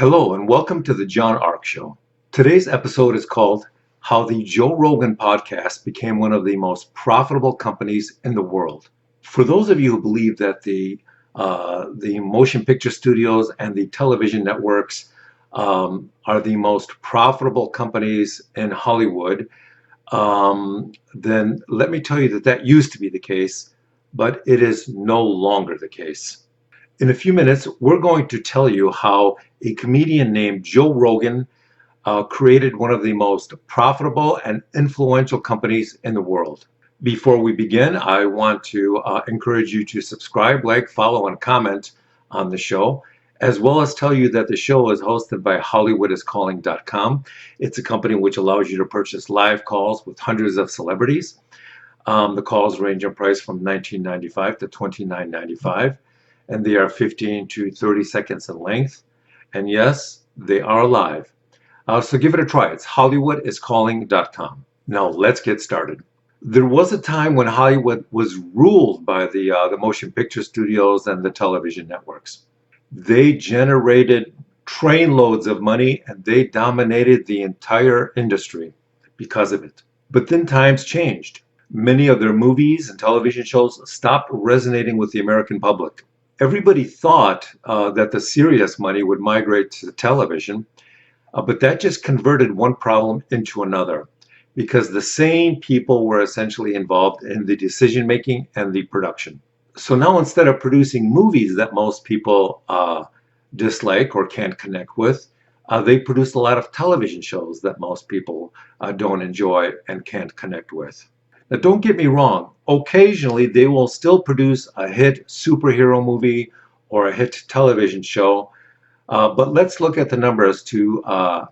Hello and welcome to the John Ark Show. Today's episode is called How the Joe Rogan Podcast Became One of the Most Profitable Companies in the World. For those of you who believe that the motion picture studios and the television networks are the most profitable companies in Hollywood, then let me tell you that used to be the case, but it is no longer the case. In a few minutes, we're going to tell you how a comedian named Joe Rogan created one of the most profitable and influential companies in the world. Before we begin, I want to encourage you to subscribe, like, follow, and comment on the show, as well as tell you that the show is hosted by HollywoodIsCalling.com. It's a company which allows you to purchase live calls with hundreds of celebrities. The calls range in price from $19.95 to $29.95. And they are 15 to 30 seconds in length. And yes, they are live. So give it a try. It's HollywoodIsCalling.com. Now let's get started. There was a time when Hollywood was ruled by the motion picture studios and the television networks. They generated trainloads of money and they dominated the entire industry because of it. But then times changed. Many of their movies and television shows stopped resonating with the American public. Everybody thought that the serious money would migrate to television, but that just converted one problem into another because the same people were essentially involved in the decision making and the production. So now instead of producing movies that most people dislike or can't connect with, they produce a lot of television shows that most people don't enjoy and can't connect with. Now, don't get me wrong, occasionally they will still produce a hit superhero movie or a hit television show, but let's look at the numbers to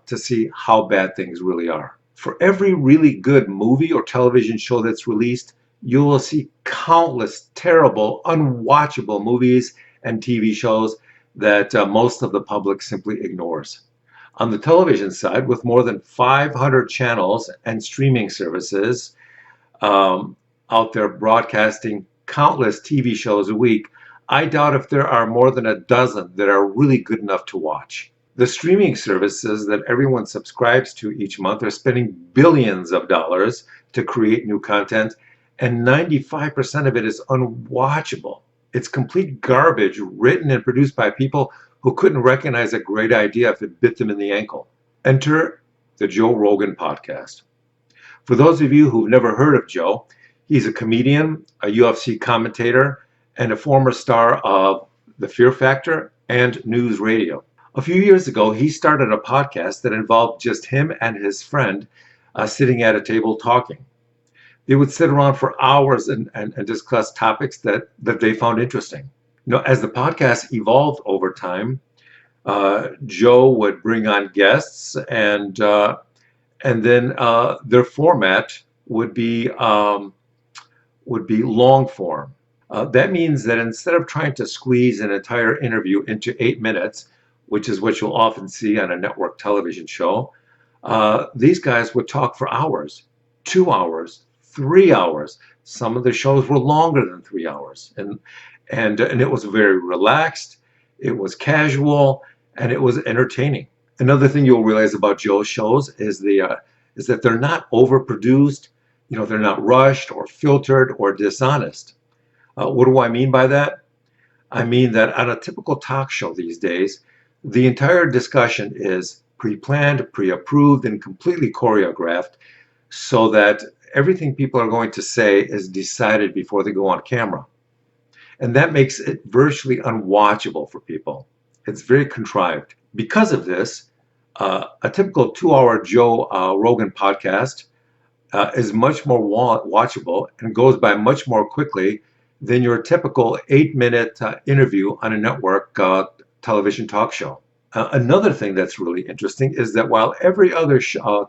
see how bad things really are. For every really good movie or television show that's released, you will see countless terrible, unwatchable movies and TV shows that most of the public simply ignores. On the television side, with more than 500 channels and streaming services, out there broadcasting countless TV shows a week, I doubt if there are more than a dozen that are really good enough to watch. The streaming services that everyone subscribes to each month are spending billions of dollars to create new content, and 95% of it is unwatchable. It's complete garbage written and produced by people who couldn't recognize a great idea if it bit them in the ankle. Enter the Joe Rogan Podcast. For those of you who've never heard of Joe, he's a comedian, a UFC commentator, and a former star of The Fear Factor and News Radio. A few years ago, he started a podcast that involved just him and his friend sitting at a table talking. They would sit around for hours and discuss topics that they found interesting. You know, as the podcast evolved over time, Joe would bring on guests and then their format would be long form. That means that instead of trying to squeeze an entire interview into 8 minutes, which is what you'll often see on a network television show, these guys would talk for hours, 2 hours, 3 hours. Some of the shows were longer than 3 hours, and it was very relaxed, it was casual, and it was entertaining. Another thing you'll realize about Joe's shows is that they're not overproduced. You know, they're not rushed or filtered or dishonest. What do I mean by that? I mean that on a typical talk show these days, the entire discussion is pre-planned, pre-approved, and completely choreographed so that everything people are going to say is decided before they go on camera. And that makes it virtually unwatchable for people. It's very contrived. Because of this, a typical 2-hour Joe Rogan podcast is much more watchable and goes by much more quickly than your typical 8-minute interview on a network television talk show. Another thing that's really interesting is that while every other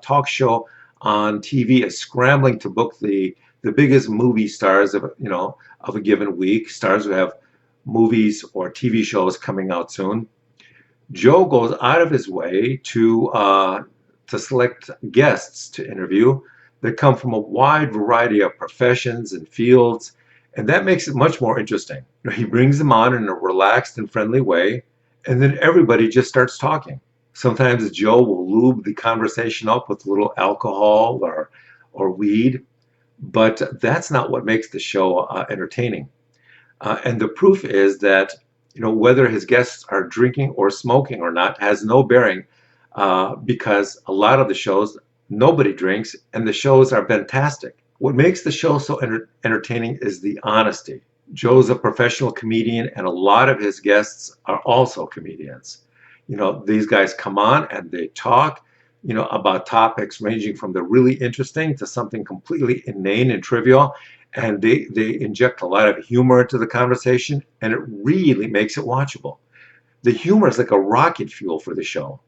talk show on TV is scrambling to book the biggest movie stars of a given week, stars who have movies or TV shows coming out soon, Joe goes out of his way to select guests to interview that come from a wide variety of professions and fields, and that makes it much more interesting. You know, he brings them on in a relaxed and friendly way, and then everybody just starts talking. Sometimes Joe will lube the conversation up with a little alcohol or weed, but that's not what makes the show entertaining. And the proof is that whether his guests are drinking or smoking or not has no bearing, because a lot of the shows nobody drinks and the shows are fantastic. What makes the show so entertaining is the honesty. Joe's a professional comedian, and a lot of his guests are also comedians. These guys come on and they talk, about topics ranging from the really interesting to something completely inane and trivial. And they inject a lot of humor into the conversation, and it really makes it watchable. The humor is like a rocket fuel for the show.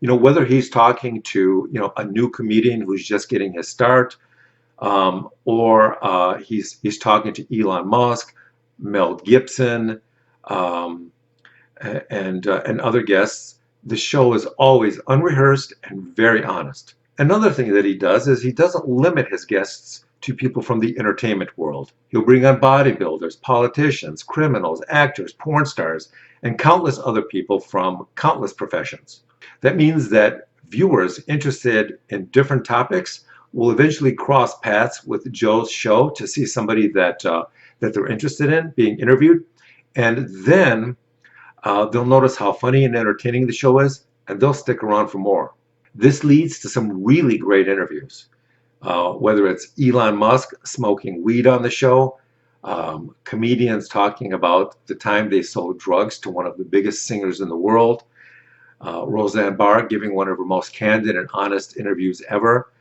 Whether he's talking to, a new comedian who's just getting his start, or he's talking to Elon Musk, Mel Gibson, um, and other guests. The show is always unrehearsed and very honest. Another thing that he does is he doesn't limit his guests to people from the entertainment world. He'll bring on bodybuilders, politicians, criminals, actors, porn stars, and countless other people from countless professions. That means that viewers interested in different topics will eventually cross paths with Joe's show to see somebody that they're interested in being interviewed, and then they'll notice how funny and entertaining the show is, and they'll stick around for more. This leads to some really great interviews, whether it's Elon Musk smoking weed on the show, comedians talking about the time they sold drugs to one of the biggest singers in the world, Roseanne Barr giving one of her most candid and honest interviews ever.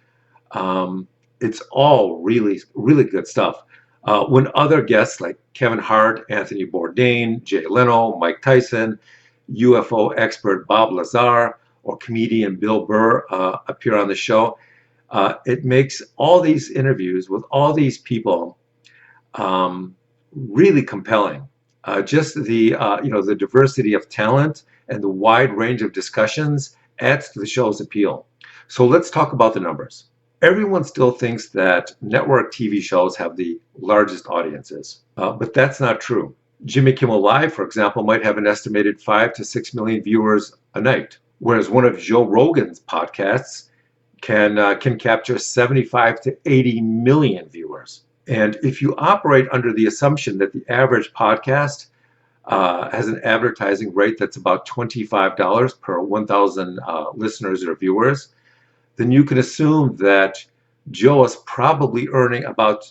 It's all really, really good stuff. When other guests like Kevin Hart, Anthony Bourdain, Jay Leno, Mike Tyson, UFO expert Bob Lazar, or comedian Bill Burr appear on the show, it makes all these interviews with all these people really compelling. Just the diversity of talent and the wide range of discussions adds to the show's appeal. So let's talk about the numbers. Everyone still thinks that network TV shows have the largest audiences, but that's not true. Jimmy Kimmel Live, for example, might have an estimated 5 to 6 million viewers a night, whereas one of Joe Rogan's podcasts can capture 75 to 80 million viewers. And if you operate under the assumption that the average podcast has an advertising rate that's about $25 per 1,000 listeners or viewers, then you can assume that Joe is probably earning about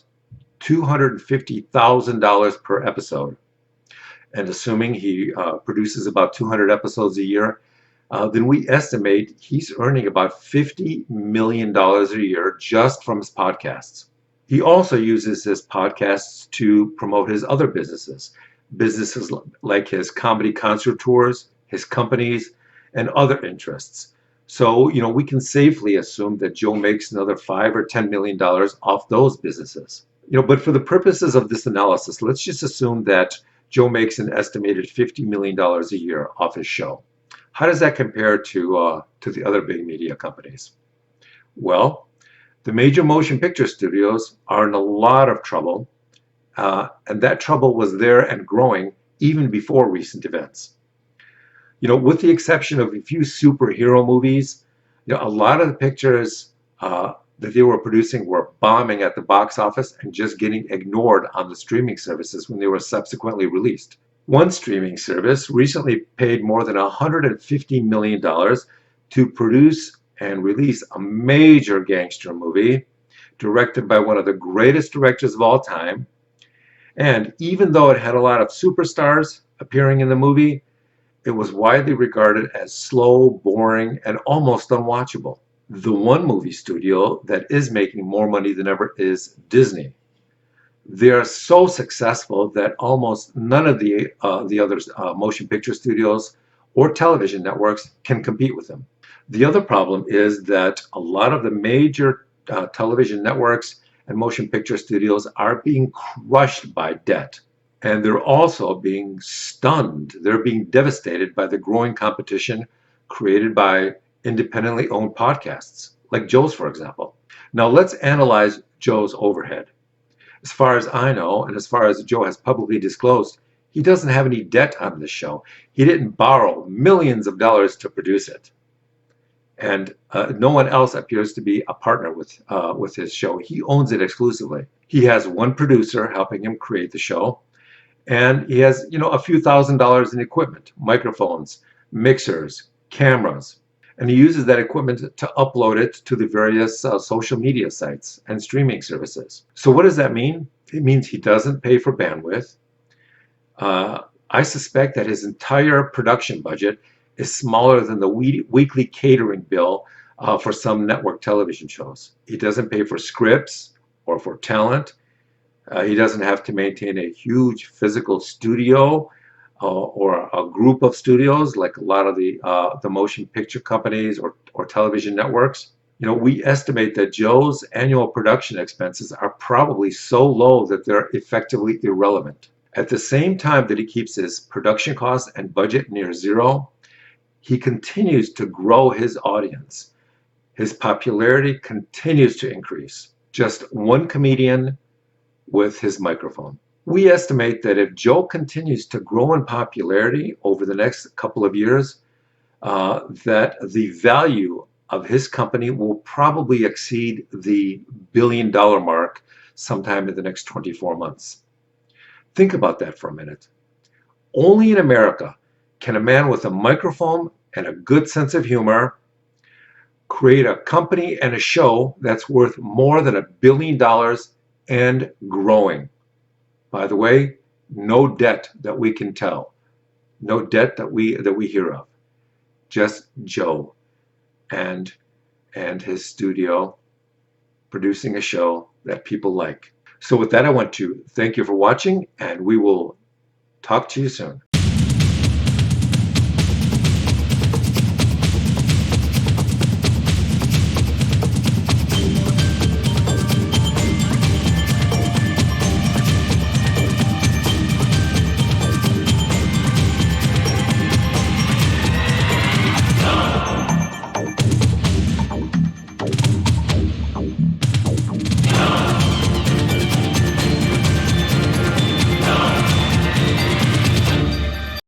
$250,000 per episode. And assuming he produces about 200 episodes a year, then we estimate he's earning about $50 million a year just from his podcasts. He also uses his podcasts to promote his other businesses like his comedy concert tours, his companies, and other interests. So, we can safely assume that Joe makes another $5 or $10 million off those businesses. But for the purposes of this analysis, let's just assume that Joe makes an estimated $50 million a year off his show. How does that compare to the other big media companies? Well, the major motion picture studios are in a lot of trouble, and that trouble was there and growing even before recent events. With the exception of a few superhero movies, a lot of the pictures that they were producing were bombing at the box office and just getting ignored on the streaming services when they were subsequently released. One streaming service recently paid more than $150 million to produce and release a major gangster movie directed by one of the greatest directors of all time. And even though it had a lot of superstars appearing in the movie, it was widely regarded as slow, boring, and almost unwatchable. The one movie studio that is making more money than ever is Disney. They are so successful that almost none of the other motion picture studios or television networks can compete with them. The other problem is that a lot of the major television networks and motion picture studios are being crushed by debt. And they're also being stunned. They're being devastated by the growing competition created by independently owned podcasts, like Joe's, for example. Now let's analyze Joe's overhead. As far as I know, and as far as Joe has publicly disclosed, he doesn't have any debt on this show. He didn't borrow millions of dollars to produce it. And no one else appears to be a partner with his show. He owns it exclusively. He has one producer helping him create the show, and he has, a few $1,000s in equipment, microphones, mixers, cameras, and he uses that equipment to upload it to the various social media sites and streaming services. So what does that mean? It means he doesn't pay for bandwidth. I suspect that his entire production budget is smaller than the weekly catering bill for some network television shows. He doesn't pay for scripts or for talent. He doesn't have to maintain a huge physical studio or a group of studios like a lot of the motion picture companies or television networks. We estimate that Joe's annual production expenses are probably so low that they're effectively irrelevant. At the same time that he keeps his production costs and budget near zero, he continues to grow his audience. His popularity continues to increase. Just one comedian with his microphone. We estimate that if Joe continues to grow in popularity over the next couple of years, that the value of his company will probably exceed the billion-dollar mark sometime in the next 24 months. Think about that for a minute. Only in America can a man with a microphone and a good sense of humor create a company and a show that's worth more than $1 billion and growing. By the way, no debt that we can tell, no debt that we hear of. Just Joe and his studio producing a show that people like. So with that, I want to thank you for watching, and we will talk to you soon.